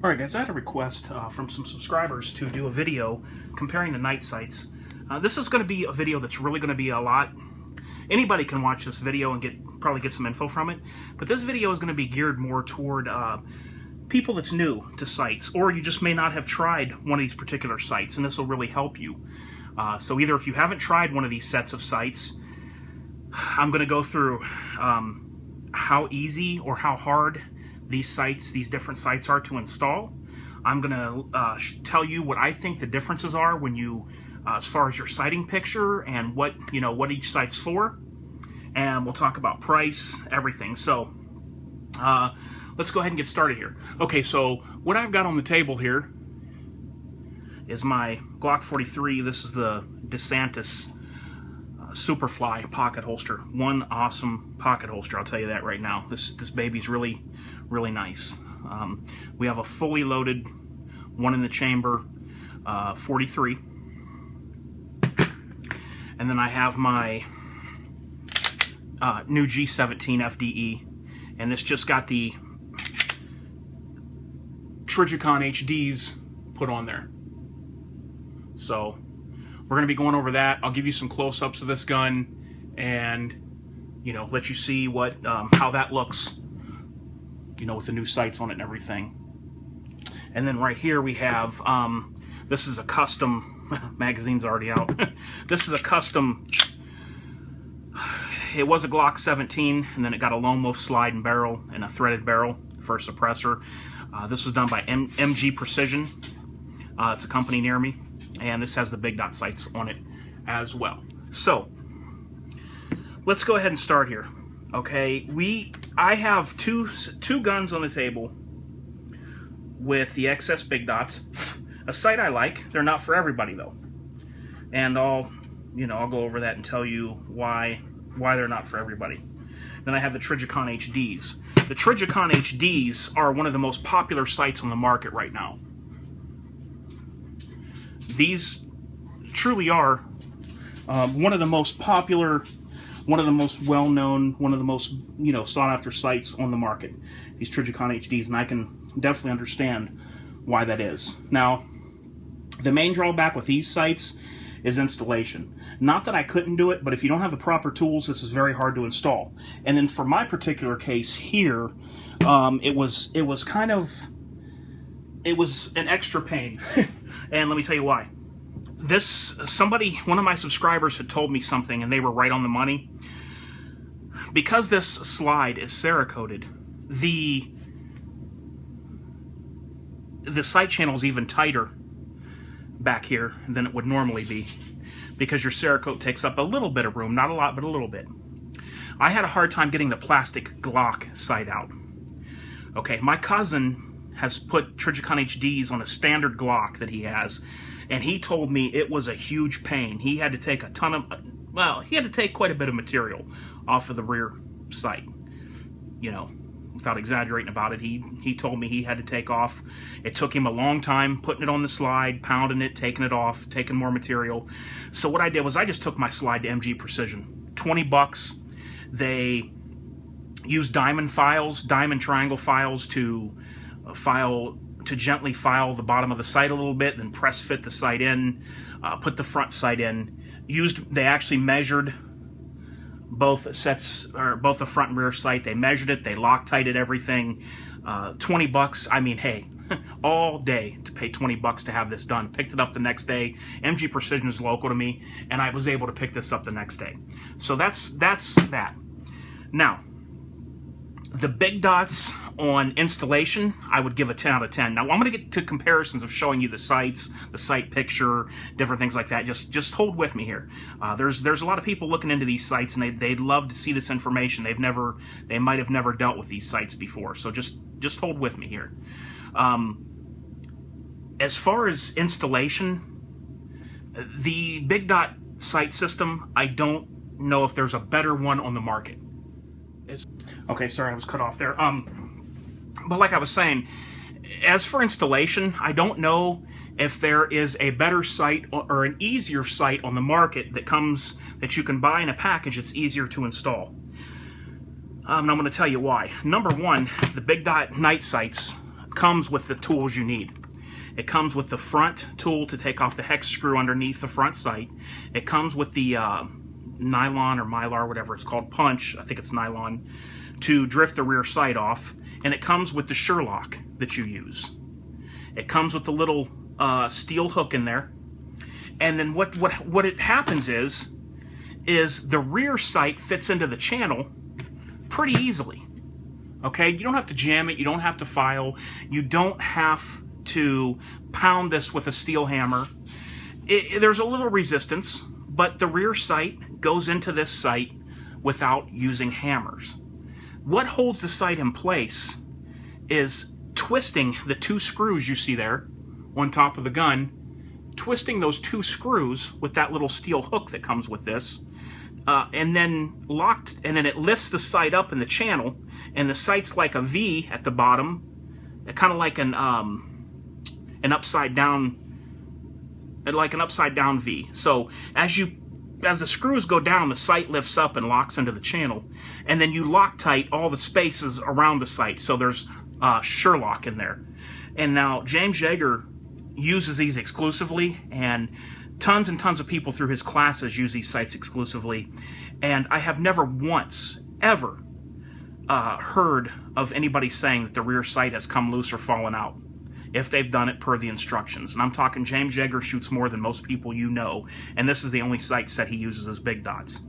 Alright guys, I had a request from some subscribers to do a video comparing the night sights. This is going to be a video that's really going to be a lot. Anybody can watch this video and probably get some info from it, but this video is going to be geared more toward people that's new to sights, or you just may not have tried one of these particular sights, and this will really help you. So either if you haven't tried one of these sets of sights, I'm going to go through how easy or how hard these different sights are to install. I'm going to tell you what I think the differences are when you, as far as your sighting picture and what each sight's for, and we'll talk about price, everything. So let's go ahead and get started here. Okay, so what I've got on the table here is my Glock 43. This is the DeSantis Superfly pocket holster. One awesome pocket holster, I'll tell you that right now. This baby's really nice. We have a fully loaded one in the chamber 43, and then I have my new G17 FDE, and this just got the Trijicon HDs put on there. So we're going to be going over that. I'll give you some close-ups of this gun and let you see what how that looks, with the new sights on it and everything. And then right here we have this is a custom magazine's already out. This is a custom. It was a Glock 17, and then it got a lone wolf slide and barrel and a threaded barrel for a suppressor. This was done by MG Precision. It's a company near me, and this has the big dot sights on it as well. So let's go ahead and start here. Okay, I have two guns on the table with the XS big dots. A sight I like. They're not for everybody though, and I'll go over that and tell you why they're not for everybody. Then I have the Trijicon HDs. The Trijicon HDs are one of the most popular sights on the market right now. These truly are one of the most popular, one of the most well-known, one of the most sought-after sights on the market. These Trijicon HDs, and I can definitely understand why that is. Now, the main drawback with these sights is installation. Not that I couldn't do it, but if you don't have the proper tools, this is very hard to install. And then for my particular case here, it was an extra pain. And let me tell you why. One of my subscribers had told me something, and they were right on the money. Because this slide is Cerakoted, the sight channel is even tighter back here than it would normally be, because your Cerakote takes up a little bit of room, not a lot, but a little bit. I had a hard time getting the plastic Glock sight out. Okay, my cousin has put Trijicon HDs on a standard Glock that he has, and he told me it was a huge pain. He had to take he had to take quite a bit of material off of the rear sight. Without exaggerating about it, he told me he had to take off. It took him a long time putting it on the slide, pounding it, taking it off, taking more material. So what I did was I just took my slide to MG Precision. $20. They use diamond triangle files to gently file the bottom of the sight a little bit, then press fit the sight in, put the front sight in. They actually measured both sets, or both the front and rear sight. They measured it, they Loctited everything. $20. I mean, hey, all day to pay $20 to have this done. Picked it up the next day. MG Precision is local to me, and I was able to pick this up the next day. So that's that. Now, the big dots on installation, I would give a 10 out of 10. Now, I'm going to get to comparisons of showing you the sights, the sight picture, different things like that. Just hold with me here. There's a lot of people looking into these sights, and they'd love to see this information. They might have never dealt with these sights before. So just hold with me here. As far as installation, the big dot sight system, I don't know if there's a better one on the market. Okay, sorry, I was cut off there. But like I was saying, as for installation, I don't know if there is a better sight or an easier sight on the market that you can buy in a package that's easier to install. And I'm going to tell you why. Number one, the big dot night sights comes with the tools you need. It comes with the front tool to take off the hex screw underneath the front sight. It comes with the nylon or mylar, whatever it's called, punch, I think it's nylon, to drift the rear sight off. And it comes with the Sherlock that you use. It comes with the little steel hook in there. And then what it happens is the rear sight fits into the channel pretty easily. Okay, you don't have to jam it, you don't have to file, you don't have to pound this with a steel hammer. There's a little resistance, but the rear sight goes into this sight without using hammers. What holds the sight in place is twisting the 2 screws you see there on top of the gun, twisting those 2 screws with that little steel hook that comes with this, and then it lifts the sight up in the channel, and the sight's like a V at the bottom, kind of like an upside down V. So as the screws go down, the sight lifts up and locks into the channel, and then you Loctite all the spaces around the sight, so there's Sherlock in there. And now James Yeager uses these exclusively, and tons and tons of people through his classes use these sights exclusively, and I have never once ever heard of anybody saying that the rear sight has come loose or fallen out if they've done it per the instructions. And I'm talking James Yeager shoots more than most people you know, and this is the only sight set he uses as big dots.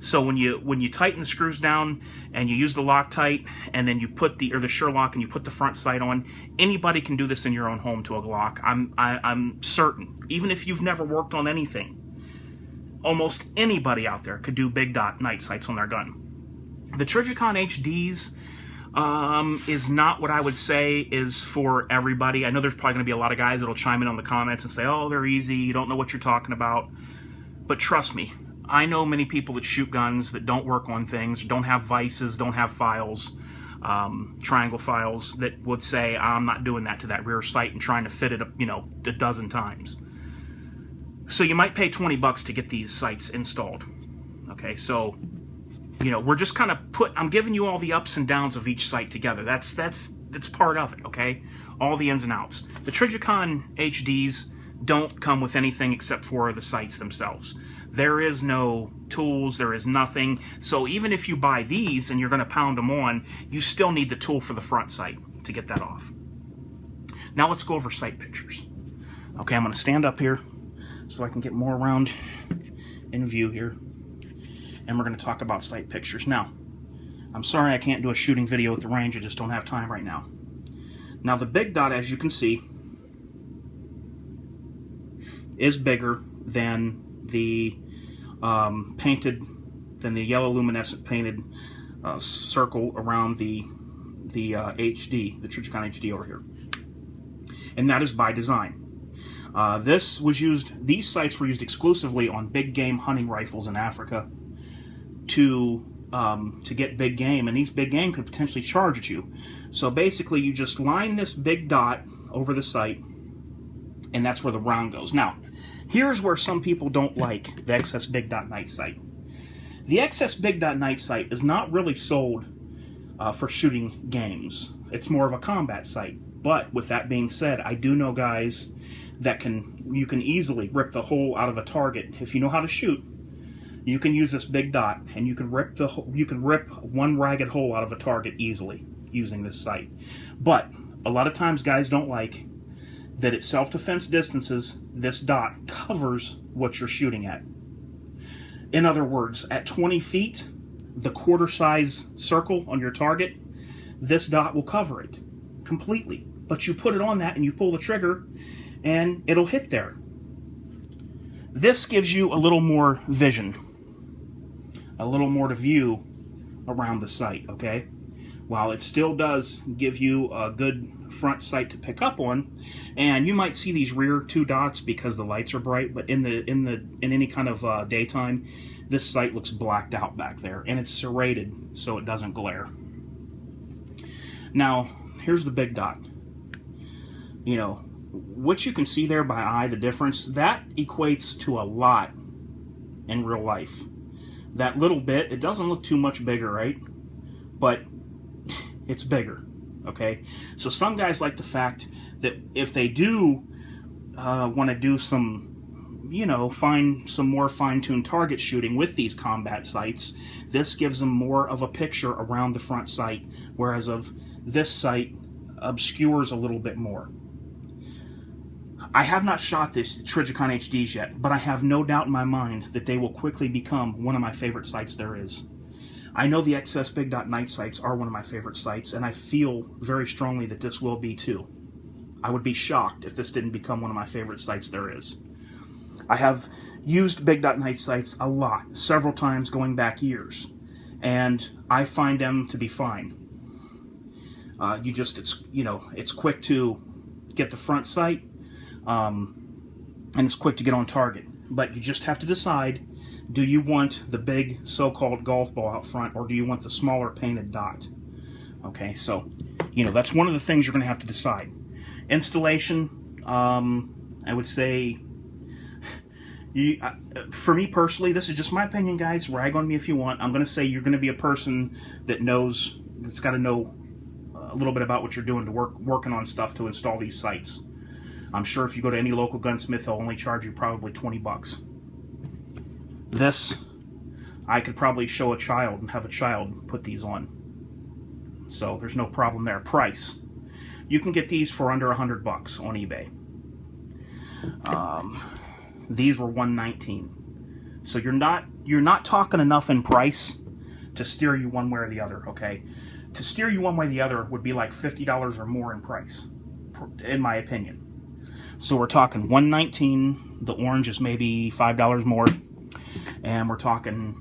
So when you tighten the screws down and you use the Loctite, and then you put the Sherlock and you put the front sight on, anybody can do this in your own home to a Glock. I'm certain. Even if you've never worked on anything, almost anybody out there could do big dot night sights on their gun. The Trijicon HDs is not what I would say is for everybody. I know there's probably going to be a lot of guys that'll chime in on the comments and say, oh, they're easy, you don't know what you're talking about. But trust me, I know many people that shoot guns that don't work on things, don't have vices, don't have files, triangle files, that would say, I'm not doing that to that rear sight and trying to fit it, a dozen times. So you might pay 20 bucks to get these sights installed. Okay, so we're just kind of I'm giving you all the ups and downs of each sight together. That's part of it, okay? All the ins and outs. The Trijicon HDs don't come with anything except for the sights themselves. There is no tools, there is nothing. So even if you buy these and you're going to pound them on, you still need the tool for the front sight to get that off. Now let's go over sight pictures. Okay, I'm going to stand up here so I can get more around in view here. And we're going to talk about sight pictures. Now, I'm sorry I can't do a shooting video at the range, I just don't have time right now. Now the big dot, as you can see, is bigger than the yellow luminescent painted circle around the HD, the Trijicon HD over here. And that is by design. These sights were used exclusively on big game hunting rifles in Africa to get big game, and these big game could potentially charge at you. So basically you just line this big dot over the sight, and that's where the round goes. Now, here's where some people don't like the XS Big Dot Night Sight. The XS Big Dot Night Sight is not really sold for shooting games. It's more of a combat sight. But with that being said, I do know guys that you can easily rip the hole out of a target. If you know how to shoot, you can use this big dot, and you can rip one ragged hole out of a target easily using this sight. But a lot of times guys don't like that at self-defense distances, this dot covers what you're shooting at. In other words, at 20 feet, the quarter-size circle on your target, this dot will cover it completely. But you put it on that and you pull the trigger, and it'll hit there. This gives you a little more vision, a little more to view around the sight, okay? While it still does give you a good front sight to pick up on, and you might see these rear 2 dots because the lights are bright, but in any kind of daytime, this sight looks blacked out back there, and it's serrated so it doesn't glare. Now, here's the big dot. What you can see there by eye, the difference, that equates to a lot in real life. That little bit, it doesn't look too much bigger, right? But it's bigger. okay? So some guys like the fact that if they do want to do some, you know, find some more fine-tuned target shooting with these combat sights, this gives them more of a picture around the front sight, whereas of this sight obscures a little bit more. I have not shot this Trijicon HDs yet, but I have no doubt in my mind that they will quickly become one of my favorite sights there is. I know the XS Big Dot night sights are one of my favorite sights, and I feel very strongly that this will be too. I would be shocked if this didn't become one of my favorite sights there is. I have used Big Dot night sights a lot, several times going back years, and I find them to be fine. It's quick to get the front sight, and it's quick to get on target. But you just have to decide, do you want the big so-called golf ball out front, or do you want the smaller painted dot? Okay, so, you know, that's one of the things you're going to have to decide. Installation, I would say, for me personally, this is just my opinion, guys. Rag on me if you want. I'm going to say you're going to be a person that knows, that's got to know a little bit about what you're doing to working on stuff to install these sights. I'm sure if you go to any local gunsmith, they'll only charge you probably 20 bucks. This, I could probably show a child and have a child put these on. So there's no problem there. Price. You can get these for under 100 bucks on eBay. These were $119. So you're not talking enough in price to steer you one way or the other, okay? To steer you one way or the other would be like $50 or more in price, in my opinion. So we're talking $119. The orange is maybe $5 more, and we're talking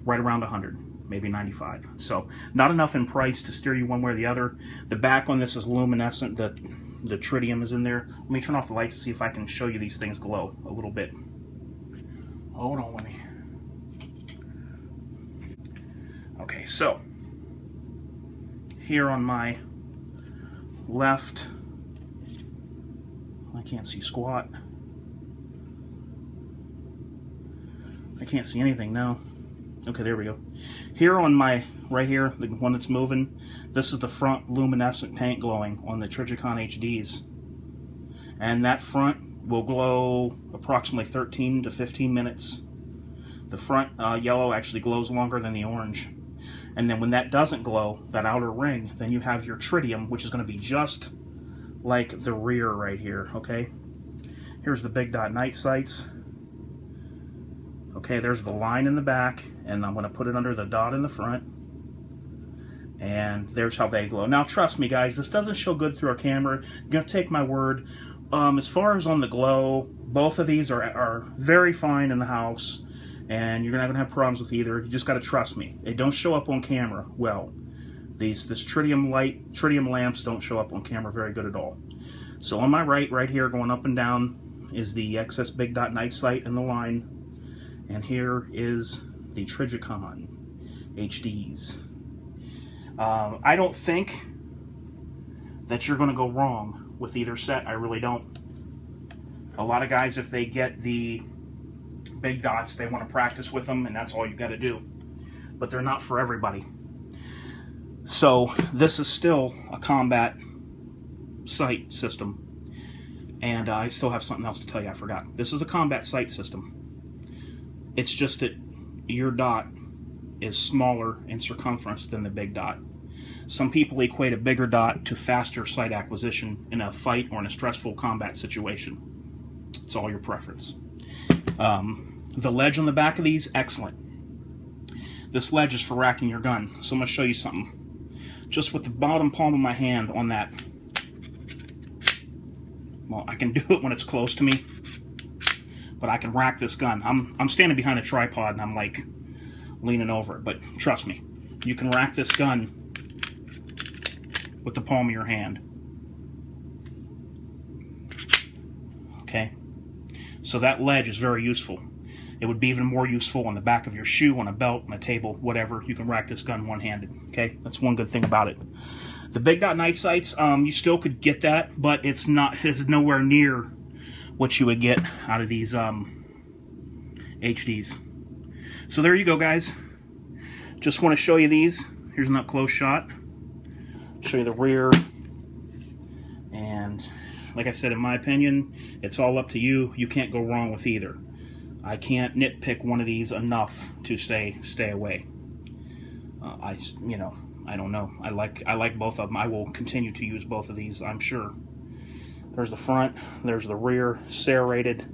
right around 100, maybe 95. So not enough in price to steer you one way or the other. The back on this is luminescent. The tritium is in there. Let me turn off the lights to see if I can show you these things glow a little bit. Hold on with me. Okay, so here on my left, I can't see squat. I can't see anything now. Okay, there we go. Here on my, right here, the one that's moving, this is the front luminescent paint glowing on the Trijicon HDs. And that front will glow approximately 13 to 15 minutes. The front yellow actually glows longer than the orange. And then when that doesn't glow, that outer ring, then you have your tritium, which is going to be just like the rear right here, okay? Here's the Big Dot night sights. Okay, there's the line in the back, and I'm going to put it under the dot in the front. And there's how they glow. Now, trust me, guys, this doesn't show good through a camera. You're going to take my word. As far as on the glow, both of these are very fine in the house, and you're not going to have problems with either. You just got to trust me. They don't show up on camera well. This tritium lamps don't show up on camera very good at all. So on my right here, going up and down, is the XS Big Dot night sight in the line. And here is the Trijicon HDs. I don't think that you're going to go wrong with either set. I really don't. A lot of guys, if they get the Big Dots, they want to practice with them, and that's all you got to do. But they're not for everybody. So this is still a combat sight system. And I still have something else to tell you. I forgot. This is a combat sight system. It's just that your dot is smaller in circumference than the Big Dot. Some people equate a bigger dot to faster sight acquisition in a fight or in a stressful combat situation. It's all your preference. The ledge on the back of these, excellent. This ledge is for racking your gun. So I'm going to show you something. Just with the bottom palm of my hand on that. Well, I can do it when it's close to me, but I can rack this gun. I'm standing behind a tripod and I'm like leaning over it, but trust me, you can rack this gun with the palm of your hand. Okay, so that ledge is very useful. It would be even more useful on the back of your shoe, on a belt, on a table, whatever. You can rack this gun one-handed. Okay, that's one good thing about it. The Big Dot night sights, you still could get that, but it's nowhere near what you would get out of these HDs. So there you go, guys. Just want to show you these. Here's an up-close shot. show you the rear. And like I said, in my opinion, it's all up to you. You can't go wrong with either. I can't nitpick one of these enough to say stay away. I don't know. I like both of them. I will continue to use both of these, I'm sure. There's the front, there's the rear, serrated.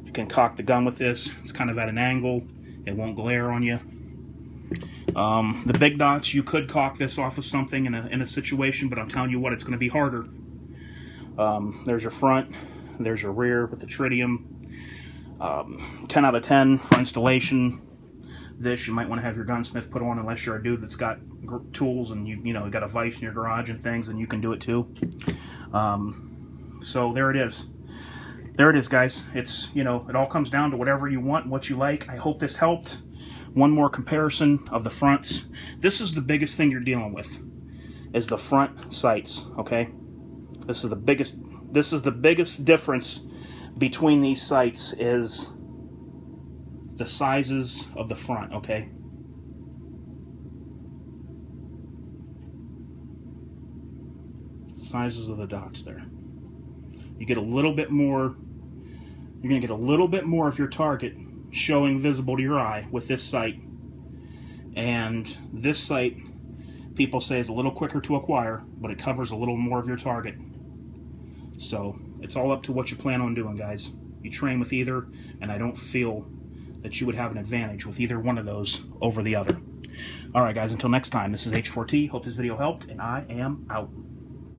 You can cock the gun with this. It's kind of at an angle. It won't glare on you. The big dots, you could cock this off of something in a situation, but I'm telling you what, it's going to be harder. There's your front, there's your rear with the tritium. 10 out of 10 for installation. This you might want to have your gunsmith put on, unless you're a dude that's got tools and you got a vise in your garage and things, and you can do it too. So there it is. There it is, guys. It's, it all comes down to whatever you want, what you like. I hope this helped. One more comparison of the fronts. This is the biggest thing you're dealing with, is the front sights, okay? This is the biggest difference between these sights, is the sizes of the front, okay? Sizes of the dots there. You get a little bit more, you're going to get a little bit more of your target showing visible to your eye with this sight. And this sight, people say, is a little quicker to acquire, but it covers a little more of your target. So it's all up to what you plan on doing, guys. You train with either, and I don't feel that you would have an advantage with either one of those over the other. Alright guys, until next time, this is H4T. Hope this video helped, and I am out.